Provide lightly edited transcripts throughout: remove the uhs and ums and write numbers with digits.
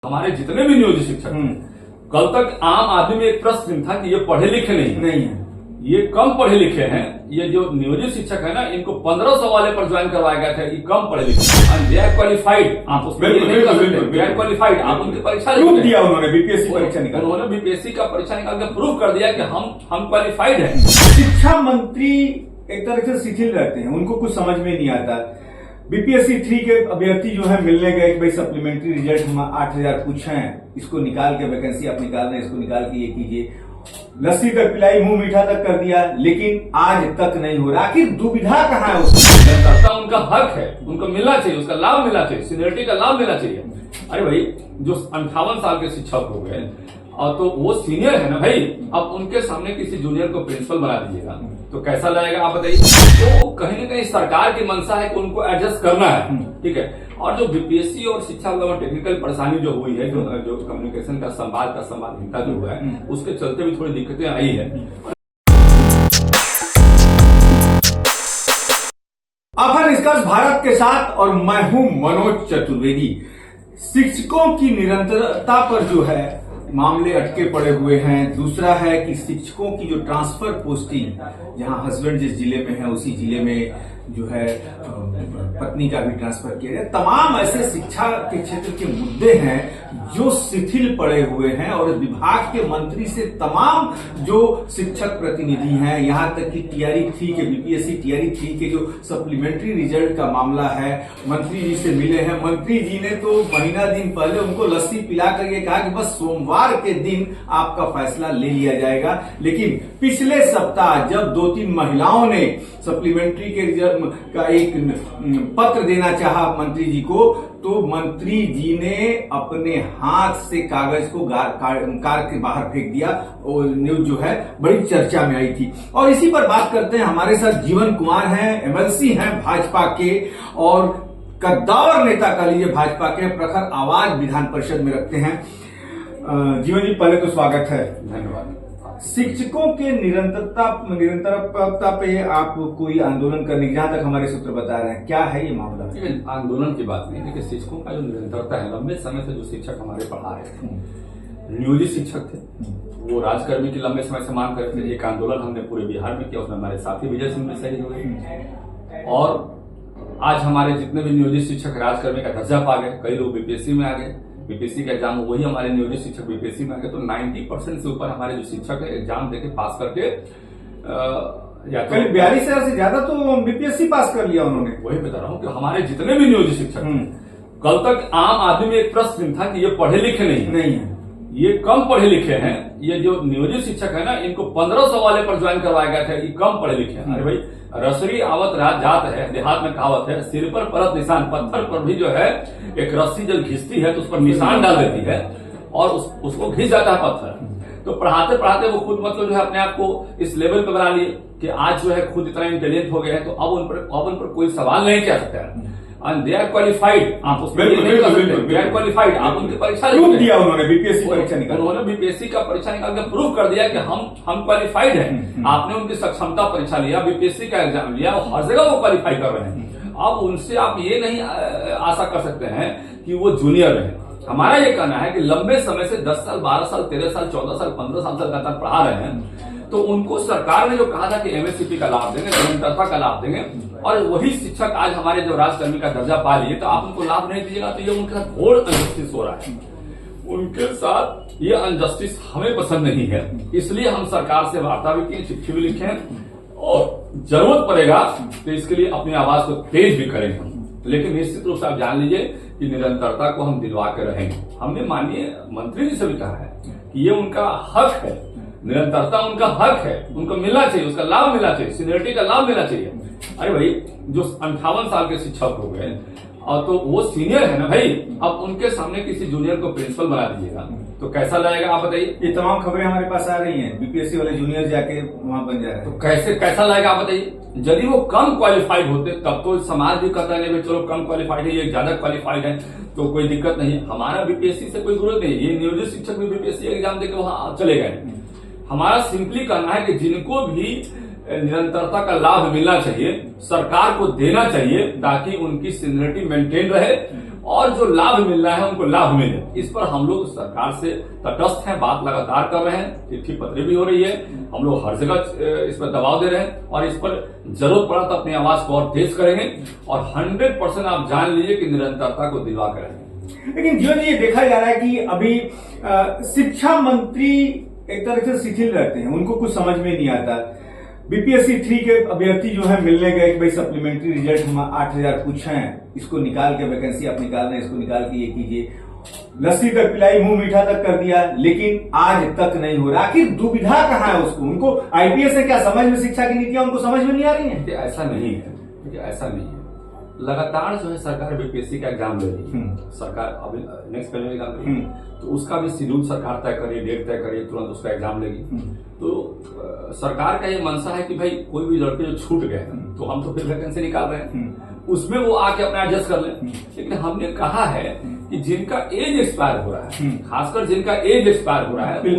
हमारे जितने भी नियोजित शिक्षक हैं, कल तक आम आदमी में एक प्रश्न था कि ये पढ़े लिखे नहीं है, ये कम पढ़े लिखे हैं। ये जो नियोजित शिक्षक है ना, इनको 1500 वाले पर ज्वाइन करवाया गया था, ये कम पढ़े लिखे, दे आर क्वालिफाइड। आप उसमें दे आर क्वालिफाइड, आप उनकी परीक्षा दिया, उन्होंने बीपीएससी परीक्षा निकाली, उन्होंने बीपीएससी का परीक्षा निकाल के प्रूव कर दिया कि हम क्वालिफाइड हैं। शिक्षा मंत्री एक तरह से शिथिल रहते हैं, उनको कुछ समझ में नहीं आता। बीपीएससी 3 के अभ्यर्थी जो है मिलने गए कि भाई सप्लीमेंट्री रिजल्ट हम 8000 कुछ हैं, इसको निकाल के वैकेंसी आप निकाल रहे हैं, इसको निकाल के ये कीजिए। लस्सी तक पिलाई, मुंह मीठा तक कर दिया, लेकिन आज तक नहीं हो रहा। आखिर दुविधा कहाँ है उसको? उनका हक है, उनको मिलना चाहिए, उसका लाभ मिलना चाहिए, सीनियरिटी का लाभ मिलना चाहिए। अरे भाई, जो 58 साल के शिक्षक हो गए और तो वो सीनियर है ना भाई, अब उनके सामने किसी जूनियर को प्रिंसिपल बना दीजिएगा तो कैसा लगेगा आप बताइए। तो कहीं न कहीं सरकार की मंशा है कि उनको एडजस्ट करना है, ठीक है। और जो बीपीएससी और शिक्षा में टेक्निकल परेशानी जो हुई है, जो कम्युनिकेशन का संवादहीनता जो हुआ है, उसके चलते भी थोड़ी दिक्कतें आई है। आफा निष्कर्ष भारत के साथ और मैं हूं मनोज चतुर्वेदी। शिक्षकों की निरंतरता पर जो है मामले अटके पड़े हुए हैं। दूसरा है कि शिक्षकों की जो ट्रांसफर पोस्टिंग, जहां हस्बैंड जिस जिले में है उसी जिले में जो है पत्नी का भी ट्रांसफर किया जाए। तमाम ऐसे शिक्षा के क्षेत्र के मुद्दे हैं जो शिथिल पड़े हुए हैं और विभाग के मंत्री से तमाम जो शिक्षक प्रतिनिधि हैं, यहां तक कि टीआरई 3 के बीपीएससी टीआरई 3 के जो सप्लीमेंट्री रिजल्ट का मामला है, मंत्री जी से मिले हैं। मंत्री जी ने तो महीना दिन पहले उनको लस्सी पिला करके कहा कि बस सोमवार के दिन आपका फैसला ले लिया जाएगा। लेकिन पिछले सप्ताह जब 2-3 महिलाओं ने सप्लीमेंट्री के रिजल्ट का एक पत्र देना चाहा मंत्री जी को, तो मंत्री जी ने अपने हाथ से कागज को कार के बाहर फेंक दिया और न्यूज जो है बड़ी चर्चा में आई थी। और इसी पर बात करते हैं। हमारे साथ जीवन कुमार हैं, एमएलसी हैं भाजपा के और कद्दावर नेता कह लीजिए भाजपा के, प्रखर आवाज विधान परिषद में रखते हैं। जीवन जी, पहले तो स्वागत है। धन्यवाद। शिक्षकों के निरंतरता पे आप कोई आंदोलन करने की, जहां तक हमारे सूत्र बता रहे हैं, क्या है ये मामला? आंदोलन की बात नहीं, देखिए शिक्षकों का जो निरंतरता है, लंबे समय से जो शिक्षक हमारे पढ़ा रहे थे, नियोजित शिक्षक थे, वो राजकर्मी की लंबे समय से मांग करते थे। एक आंदोलन हमने पूरे बिहार में किया, उसमें हमारे साथी विजय सिंह भी शहीद हुए। और आज हमारे जितने भी नियोजित शिक्षक राजकर्मी का दर्जा पा गए, कई लोग बीपीएससी में आ गए, बीपीएससी का एग्जाम वही हमारे नियोजित शिक्षक बीपीएससी में आ गए। तो 90% से ऊपर हमारे जो शिक्षक है एग्जाम देके पास करके या कल 42,000 से ज्यादा तो बीपीएससी पास कर लिया उन्होंने। वही बता रहा हूँ कि हमारे जितने भी नियोजित शिक्षक हैं, कल तक आम आदमी में एक प्रश्न था कि ये पढ़े लिखे नहीं है, ये कम पढ़े लिखे हैं। ये जो नियोजित शिक्षक है ना, इनको 1500 वाले पर ज्वाइन करवाया गया था, ये कम पढ़े लिखे हैं। अरे भाई, रसरी आवत रात जात है, देहात में कहावत है, सिर पर परत निशान। पत्थर पर भी जो है एक रस्सी जब घिसती है तो उस पर निशान डाल देती है और उसको घिस जाता है पत्थर। तो पढ़ाते पढ़ाते वो खुद मतलब जो है अपने आप को इस लेवल पे बना लिए कि आज जो है खुद इतना इंटेलिजेंट हो गए हैं, तो अब उन पर कोई सवाल नहीं किया सकता है। एंड दे आर क्वालिफाइड, आप उसमें दे आर क्वालिफाइड, आप उनकी परीक्षा दिया, उन्होंने बीपीएससी परीक्षा निकाली, उन्होंने बीपीएससी का परीक्षा निकाल के प्रूव कर दिया कि हम क्वालिफाइड हैं। आपने उनकी सक्षमता परीक्षा लिया, बीपीएससी का एग्जाम लिया, हर जगह वो क्वालिफाई कर रहे हैं। अब उनसे आप ये नहीं आशा कर सकते हैं कि वो जूनियर है। हमारा ये कहना है कि लंबे समय से 10 साल, 12 साल, 13 साल, 14 साल, 15 साल से लगातार पढ़ा रहे हैं, तो उनको सरकार ने जो कहा था कि एमएससीपी का लाभ देंगे, निरंतरता का लाभ देंगे, और वही शिक्षक आज हमारे जो राजकर्मी का दर्जा पा लिए, तो आप उनको लाभ नहीं दीजिएगा, तो ये उनके साथ घोर अनजस्टिस हो रहा है। उनके साथ ये अनजस्टिस हमें पसंद नहीं है, इसलिए हम सरकार से वार्ता भी की, चिट्ठी भी लिखे हैं और जरूरत पड़ेगा तो इसके लिए अपनी आवाज को तेज भी करेंगे हम। लेकिन निश्चित रूप से आप जान लीजिए कि निरंतरता को हम दिलवा के रहेंगे। हमने माननीय मंत्री जी से भी कहा है कि ये उनका हक है, निरंतरता उनका हक है, उनको मिलना चाहिए, उसका लाभ मिलना चाहिए, सीनियरिटी का लाभ मिलना चाहिए। अरे भाई, जो 58 साल के शिक्षक हो गए और तो वो सीनियर है ना भाई, अब उनके सामने किसी जूनियर को प्रिंसिपल बना दीजिएगा तो कैसा लगेगा आप बताइए। ये तमाम खबरें हमारे पास आ रही हैं, बीपीएससी वाले जूनियर जाके वहां बन जा रहे हैं, तो कैसा लगेगा आप बताइए। यदि वो कम क्वालिफाइड होते तब तो समाज भी कहता है चलो कम क्वालिफाइड है, ये ज्यादा क्वालिफाइड है तो कोई दिक्कत नहीं। हमारा बीपीएससी से कोई जरूरत नहीं, ये नियोजित शिक्षक भी बीपीएससी एग्जाम देकर वहां चले गए। हमारा सिंपली कहना है कि जिनको भी निरंतरता का लाभ मिलना चाहिए, सरकार को देना चाहिए, ताकि उनकी सीनियरिटी मेंटेन रहे और जो लाभ मिल रहा है उनको लाभ मिले। इस पर हम लोग सरकार से तटस्थ हैं, बात लगातार कर रहे हैं, चिट्ठी पत्री भी हो रही है, हम लोग हर जगह इस पर दबाव दे रहे हैं और इस पर जरूरत पड़ा तो अपनी आवाज को और तेज करेंगे और 100% आप जान लीजिए कि निरंतरता को दिलवा करेंगे। लेकिन जीवन जी, ये देखा जा रहा है कि अभी शिक्षा मंत्री एक तरह से शिथिल रहते हैं, उनको कुछ समझ में नहीं आता। बीपीएससी 3 के अभ्यर्थी जो है मिलने गए कि भाई सप्लीमेंट्री रिजल्ट हम 8000 कुछ हैं, इसको निकाल के वैकेंसी आप निकाल रहे हैं, इसको निकाल के ये कीजिए। लस्सी तक पिलाई, मुंह मीठा तक कर दिया, लेकिन आज तक नहीं हो रहा। आखिर दुविधा कहाँ है उसको? उनको आईपीएस है क्या समझ में, शिक्षा की नीतियां उनको समझ में नहीं आ रही है? ऐसा नहीं है, ऐसा नहीं है। लगातार जो है सरकार बीपीएससी का एग्जाम ले रही है, सरकार अभी नेक्स्ट पहले एग्जाम ले रही है, तो उसका भी शेड्यूल सरकार तय करिए, डेट तय करिए, तुरंत उसका एग्जाम लेगी। तो सरकार का ये मंशा है कि भाई कोई भी लड़के जो छूट गए तो हम तो फिर वैकेंसी निकाल रहे हैं, उसमें वो आके अपना एडजस्ट कर लें। लेकिन हमने कहा है कि जिनका एज एक्सपायर हो रहा है, खासकर जिनका एज एक्सपायर हो रहा है,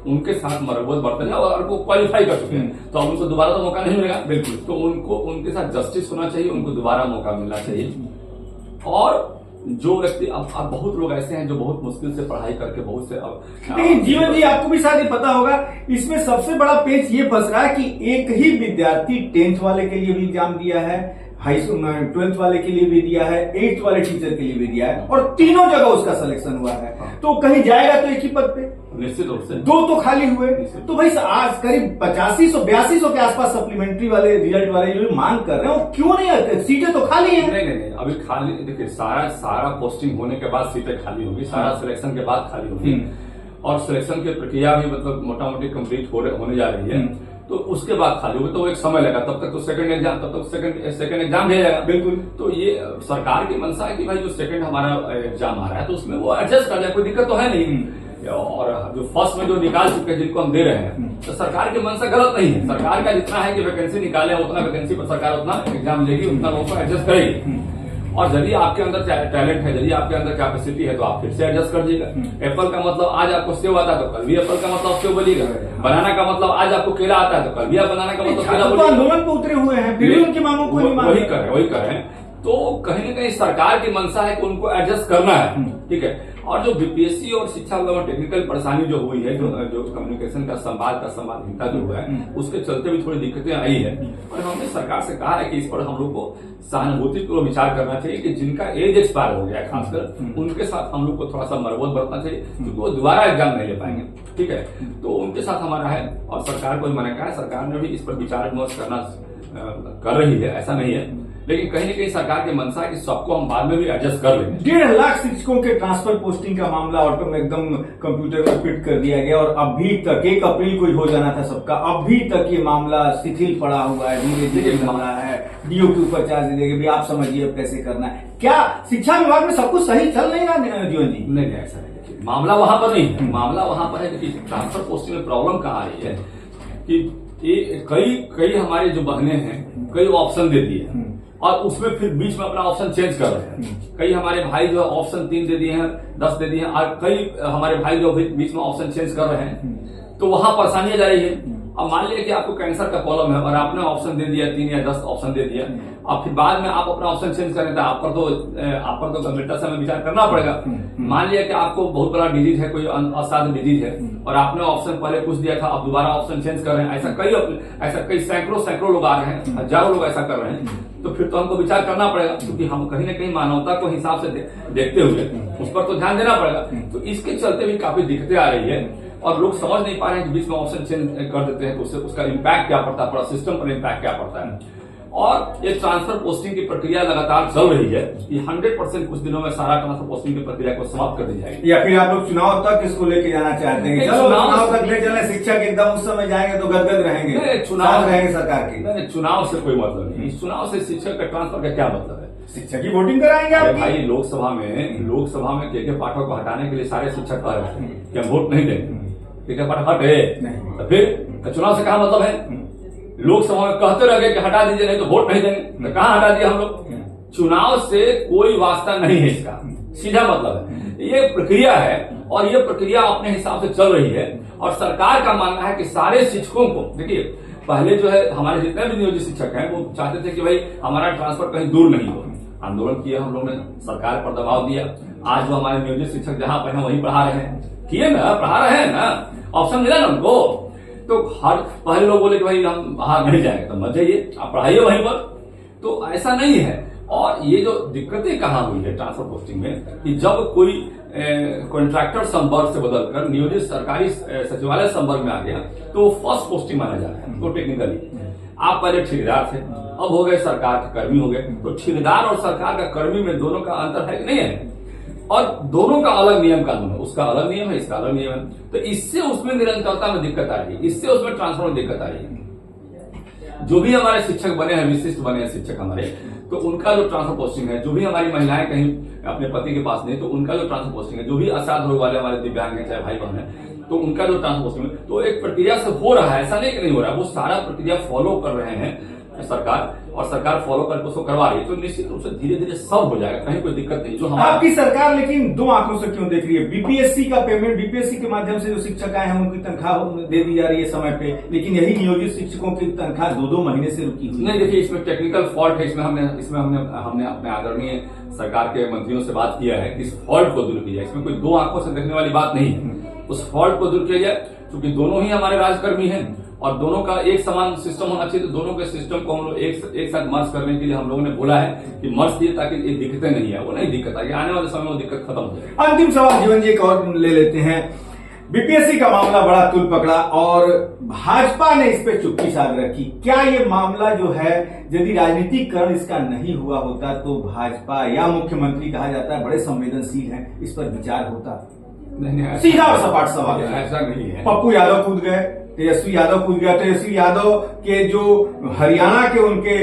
उनके साथ मरबूत बर्तन है और वो क्वालिफाई कर चुके हैं, तो उनको दोबारा तो मौका नहीं मिलेगा। बिल्कुल, तो उनको उनके साथ जस्टिस होना चाहिए, उनको दोबारा मौका मिलना चाहिए। और जो व्यक्ति अब बहुत लोग ऐसे हैं जो बहुत मुश्किल से पढ़ाई करके बहुत से लेकिन जीवन जी, आपको भी शायद पता होगा, इसमें सबसे बड़ा पेच ये फंस रहा है कि एक ही विद्यार्थी 10th वाले के लिए भी एग्जाम दिया है, 12th वाले के लिए भी दिया है, 8th वाले टीचर के लिए भी दिया है, और तीनों जगह उसका सिलेक्शन हुआ है। तो कहीं जाएगा तो एक ही पद पे, निश्चित रूप से 2 तो खाली हुए। तो भाई आज करीब 8500-8200 के आसपास सप्लीमेंट्री वाले रिजल्ट वाले जो मांग कर रहे हैं, वो क्यों नहीं आते? सीटें तो खाली है। नहीं, अभी खाली देखिए, सारा पोस्टिंग होने के बाद सीटें खाली होगी, सारा सिलेक्शन के बाद खाली होगी, और सिलेक्शन की प्रक्रिया भी मतलब मोटा मोटी कम्प्लीट होने जा रही है, तो उसके बाद खाली होगी, तो एक समय लगा, तब तक तो सेकंड एग्जाम, तब तक सेकंड एग्जाम भेजा जाएगा। बिल्कुल, तो ये सरकार की मंशा है कि भाई जो सेकंड हमारा एग्जाम आ रहा है तो उसमें वो एडजस्ट कर जाए, कोई दिक्कत तो है नहीं। और जो फर्स्ट में जो निकाल चुके हैं जिनको हम दे रहे हैं, तो सरकार की मंशा गलत नहीं है। सरकार का जितना है कि वैकेंसी निकाले, उतना वैकेंसी पर सरकार उतना एग्जाम लेगी, उतना लोगों को एडजस्ट करेगी। और यदि आपके अंदर टैलेंट है, यदि आपके अंदर कैपेसिटी है, तो आप फिर से एडजस्ट कर दीजिएगा। एप्पल का मतलब आज आपको सेव आता है तो कल भी एप्पल का मतलब सेव बोलिएगा। बनाना का मतलब आज आपको केला आता है तो कल भी आप बनाना का मतलब केला बोलिएगा। आंदोलन पे उतरे हुए हैं, फिर भी उनकी मांगों को नहीं मान रहे। वही करें। तो कहीं न कहीं सरकार की मंशा है कि उनको एडजस्ट करना है, ठीक है। और जो बीपीएससी और शिक्षा विभाग में टेक्निकल परेशानी जो हुई है, जो कम्युनिकेशन का संवादहीनता जो हुआ है, उसके चलते भी थोड़ी दिक्कतें आई है। और हमने सरकार से कहा है कि इस पर हम लोग को सहानुभूतिपूर्वक विचार करना चाहिए कि जिनका एज एक्सपायर हो गया है खासकर, उनके साथ हम लोग को थोड़ा सा मरबूत बरतना चाहिए, क्योंकि वो दोबारा एग्जाम नहीं ले पाएंगे, ठीक है। तो उनके साथ हमारा है, और सरकार को मैंने कहा है, सरकार ने भी इस पर विचार विमर्श कर रही है, ऐसा नहीं है। लेकिन कहीं न कहीं सरकार की मंशा है कि सबको हम बाद में भी एडजस्ट कर लेंगे। 1.5 लाख शिक्षकों के ट्रांसफर पोस्टिंग का मामला ऑटो में एकदम कंप्यूटर में फिट कर दिया गया, और अभी तक 1 अप्रैल को ही हो जाना था सबका, अभी तक ये मामला शिथिल पड़ा हुआ है, धीरे धीरे चल रहा है। डीओ के ऊपर चार्ज दे देंगे, आप समझिए अब कैसे करना है। क्या शिक्षा विभाग में सब कुछ सही चल नहीं रहा जीवन जी? नहीं, ऐसा नहीं। मामला वहां पर नहीं है, मामला वहां पर है कि ट्रांसफर पोस्टिंग में प्रॉब्लम कहाँ आ रही है कि कई हमारी जो बहनें हैं, कई ऑप्शन देती है और उसमें फिर बीच में अपना ऑप्शन चेंज कर रहे हैं। कई हमारे भाई जो है ऑप्शन 3 दे दिए हैं, 10 दे दिए हैं, और कई हमारे भाई जो बीच में ऑप्शन चेंज कर रहे हैं, तो वहां परेशानियां जा रही है। अब मान लीजिए कि आपको कैंसर का प्रॉब्लम है और आपने ऑप्शन दे दिया 3 या 10 ऑप्शन दे दिया, अब फिर बाद में आप अपना ऑप्शन चेंज करें तो आप पर तो गंभीरता से हमें विचार करना पड़ेगा। मान लिया कि आपको बहुत बड़ा डिजीज है, कोई असाध्य डिजीज है, और आपने ऑप्शन पहले कुछ दिया था, अब दोबारा ऑप्शन चेंज कर रहे हैं। ऐसा कई सैकड़ों लोग आ रहे हैं, हजारों लोग ऐसा कर रहे हैं, तो फिर तो हमको विचार करना पड़ेगा, क्योंकि हम कहीं न कहीं मानवता को हिसाब से देखते हुए उस पर तो ध्यान देना पड़ेगा। तो इसके चलते भी काफी दिक्कतें आ रही है, और लोग समझ नहीं पा रहे हैं कि बीच में ऑप्शन चेंज कर देते हैं तो उससे उसका इम्पैक्ट क्या पड़ता है, पूरा सिस्टम पर इम्पैक्ट क्या पड़ता है। और ये ट्रांसफर पोस्टिंग की प्रक्रिया लगातार चल रही है, ये 100% कुछ दिनों में सारा ट्रांसफर पोस्टिंग की प्रक्रिया को समाप्त कर दी जाएगी। या फिर आप लोग चुनाव तक इसको लेके जाना चाहते हैं? चलो चुनाव तक ले चले, शिक्षक एकदम उस समय जाएंगे तो गदगद रहेंगे, चुनाव रहेंगे सरकार की। नहीं, चुनाव से कोई मतलब नहीं, चुनाव से शिक्षक का ट्रांसफर का क्या मतलब है? शिक्षक की वोटिंग कराएंगे आप भाई। लोकसभा में के पाठक को हटाने के लिए सारे शिक्षक कह रहे हैं कि हम वोट नहीं देंगे, के पाठक हटे, तो फिर चुनाव से क्या मतलब है? लोकसभा में कहते रह गए कि हटा दीजिए, नहीं तो वोट नहीं देंगे, तो कहां हटा दिया हम लोग? चुनाव से कोई वास्ता नहीं है इसका, सीधा मतलब है। ये प्रक्रिया है और ये प्रक्रिया अपने हिसाब से चल रही है, और सरकार का मानना है कि सारे शिक्षकों को, देखिए पहले जो है हमारे जितने भी नियोजित शिक्षक हैं वो चाहते थे कि भाई हमारा ट्रांसफर कहीं दूर नहीं हो, आंदोलन किया हम लोग ने, सरकार पर दबाव दिया। आज वो हमारे नियोजित शिक्षक जहां पर हैं वहीं पढ़ा रहे हैं, किए ना, पढ़ा रहे हैं ना, ऑप्शन मिला ना उनको। तो हर पहले लोग बोले कि भाई हम बाहर नहीं जाएंगे, तो मत जाइए, आप पढ़ाइए वहीं पर। तो ऐसा नहीं है। और ये जो दिक्कतें कहाँ हुई है ट्रांसफर पोस्टिंग में, कि जब कोई कॉन्ट्रैक्टर संपर्क से बदलकर नियोजित सरकारी सचिवालय संपर्क में आ गया तो वो फर्स्ट पोस्टिंग माना जा रहा है। तो टेक्निकली आप पहले ठेकेदार थे, अब हो गए सरकार के कर्मी हो गए। तो ठेकेदार और सरकार का कर्मी में दोनों का अंतर है कि नहीं है? और दोनों का अलग नियम कानून है, उसका अलग नियम है, इसका अलग नियम है। तो इससे उसमें निरंतरता में दिक्कत आ रही है, इससे उसमें ट्रांसफर में दिक्कत आ रही है। जो भी हमारे शिक्षक बने हैं, विशिष्ट बने हैं शिक्षक हमारे, तो उनका जो ट्रांसफर पोस्टिंग है, जो भी हमारी महिलाएं कहीं अपने पति के पास नहीं, तो उनका जो ट्रांसफर पोस्टिंग है, जो भी असाध रोग वाले हमारे दिव्यांग हैं, चाहे भाई बहन है, तो उनका जो ट्रांसफर पोस्टिंग है, तो एक प्रक्रिया से हो रहा है, ऐसा नहीं कि नहीं हो रहा है। वो सारा प्रक्रिया फॉलो कर रहे हैं सरकार, और सरकार फॉलो करके उसको करवा रही है। तो निश्चित रूप से धीरे धीरे सब हो जाएगा, कहीं कोई दिक्कत नहीं। जो आपकी सरकार लेकिन दो आंखों से क्यों देख रही है? बीपीएससी का पेमेंट, बीपीएससी के माध्यम से जो शिक्षक आए हैं उनकी तनख्वाह दे दी जा रही है समय पे, लेकिन यही नियोजित शिक्षकों की तनख्वाह 2-2 महीने से रुकी हुई। नहीं, देखिए इसमें टेक्निकल फॉल्ट है। इसमें हमने अपने आदरणीय सरकार के मंत्रियों से बात किया है कि इस फॉल्ट को दूर किया जाए। इसमें कोई दो आंखों से देखने वाली बात नहीं है। उस फॉल्ट को दूर किया जाए, क्योंकि दोनों ही हमारे राजकर्मी हैं और दोनों का एक समान सिस्टम होना चाहिए। तो दोनों के सिस्टम को हम लोग एक साथ मर्ज करने के लिए हम लोगों ने बोला है कि मर्ज किए, ताकि ये दिक्कतें नहीं है, वो नहीं दिक्कत आएगी, आने वाले समय में वो दिक्कत खत्म हो जाएगी। अंतिम सवाल जीवन जी एक और ले लेते हैं। बीपीएससी का मामला बड़ा तुल पकड़ा और भाजपा ने इस पे चुप्पी साध रखी। क्या ये मामला जो है, यदि राजनीतिकरण इसका नहीं हुआ होता तो भाजपा या मुख्यमंत्री कहा जाता है बड़े संवेदनशील हैं, इस पर विचार होता? नहीं, सीधा और सपाट सवाल है। ऐसा नहीं है। पप्पू यादव कूद गए, तेजस्वी यादव कूद गया। तेजस्वी यादव के जो हरियाणा के उनके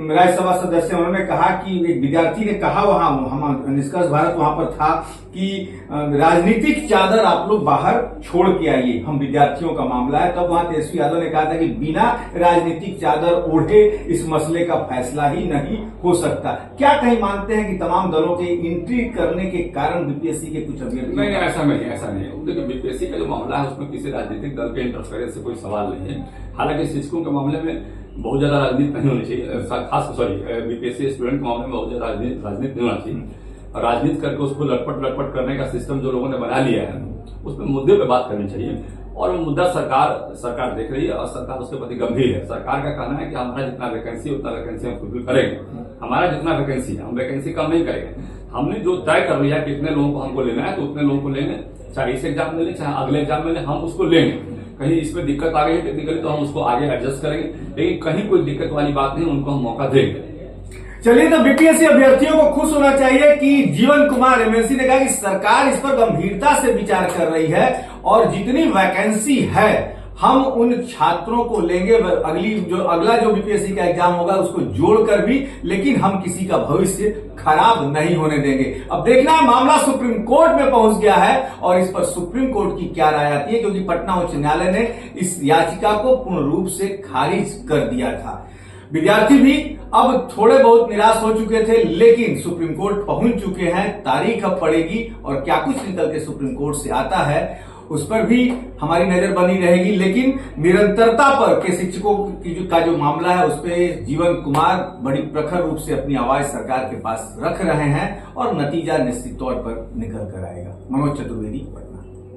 राज्यसभा सदस्य, उन्होंने कहा कि एक विद्यार्थी ने कहा वहां, हम निष्कर्ष भारत वहां पर था, कि राजनीतिक चादर आप लोग बाहर छोड़ के आइए, हम विद्यार्थियों का मामला है। तब वहां तेजस्वी यादव ने कहा था कि बिना राजनीतिक चादर ओढ़े इस मसले का फैसला ही नहीं हो सकता। क्या कहीं मानते हैं कि तमाम दलों के एंट्री करने के कारण बीपीएससी के कुछ अभ्यर्थी? नहीं, ऐसा नहीं। देखिए बीपीएससी का जो मामला है उसमें किसी राजनीतिक दल के इंटरफेरेंस से कोई सवाल नहीं है। हालांकि शिक्षकों के मामले में बहुत ज्यादा राजनीति नहीं होनी चाहिए, खास बीपीएससी स्टूडेंट के मामले में बहुत ज्यादा राजनीति नहीं होना चाहिए। राजनीति करके उसको लटपट करने का सिस्टम जो लोगों ने बना लिया है, उसमें मुद्दे पे बात करनी चाहिए। और वो मुद्दा सरकार देख रही है और सरकार उसके प्रति गंभीर है। सरकार का कहना है कि हमारा जितना वैकेंसी उतना वैकेंसी हम फुलफिल करेंगे, हमारा जितना वैकेंसी है हम वैकेंसी कम नहीं करेंगे। हमने जो तय कर लिया कि इतने लोगों को हमको लेना है तो उतने लोगों को लेंगे, चाहे इस एग्जाम में लें चाहे अगले एग्जाम में लें, हम उसको लेंगे। कहीं इसमें दिक्कत आ गई है टेक्निकली तो हम उसको आगे एडजस्ट करेंगे, लेकिन कहीं कोई दिक्कत वाली बात नहीं, उनको हम मौका देंगे। चलिए, तो बीपीएससी अभ्यर्थियों को खुश होना चाहिए कि जीवन कुमार एमएलसी ने कहा कि सरकार इस पर गंभीरता से विचार कर रही है और जितनी वैकेंसी है हम उन छात्रों को लेंगे। अगला जो बीपीएससी का एग्जाम होगा उसको जोड़कर भी, लेकिन हम किसी का भविष्य खराब नहीं होने देंगे। अब देखना है, मामला सुप्रीम कोर्ट में पहुंच गया है और इस पर सुप्रीम कोर्ट की क्या राय आती है, क्योंकि पटना उच्च न्यायालय ने इस याचिका को पूर्ण रूप से खारिज कर दिया था। विद्यार्थी भी अब थोड़े बहुत निराश हो चुके थे, लेकिन सुप्रीम कोर्ट पहुंच चुके हैं। तारीख अब पड़ेगी और क्या कुछ निकल के सुप्रीम कोर्ट से आता है उस पर भी हमारी नजर बनी रहेगी। लेकिन निरंतरता पर के शिक्षकों का जो मामला है उस पर जीवन कुमार बड़ी प्रखर रूप से अपनी आवाज सरकार के पास रख रहे हैं और नतीजा निश्चित तौर पर निकल कर आएगा। मनोज चतुर्वेदी।